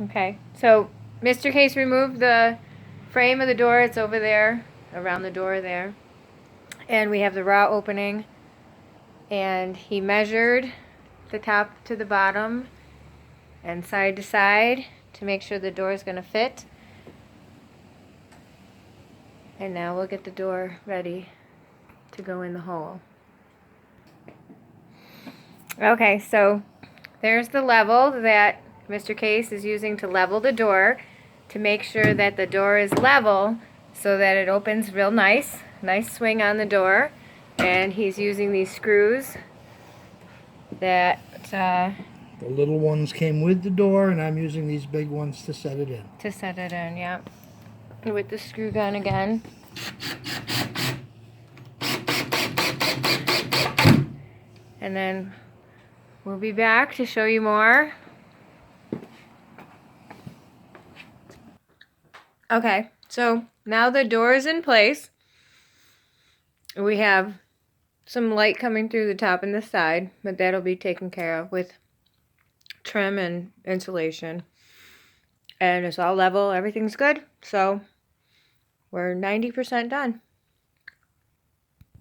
Okay, so Mr. Case removed the frame of the door. It's over there, around the door there. And we have the raw opening. And he measured the top to the bottom and side to side to make sure the door is going to fit. And now we'll get the door ready to go in the hole. Okay, so there's the level that Mr. Case is using to level the door to make sure that the door is level so that it opens real nice. Nice swing on the door. And he's using these screws that the little ones came with the door, and I'm using these big ones to set it in. Yeah. With the screw gun again. And then we'll be back to show you more. Okay, so now the door is in place. We have some light coming through the top and the side, but that'll be taken care of with trim and insulation. And it's all level, everything's good. So we're 90% done.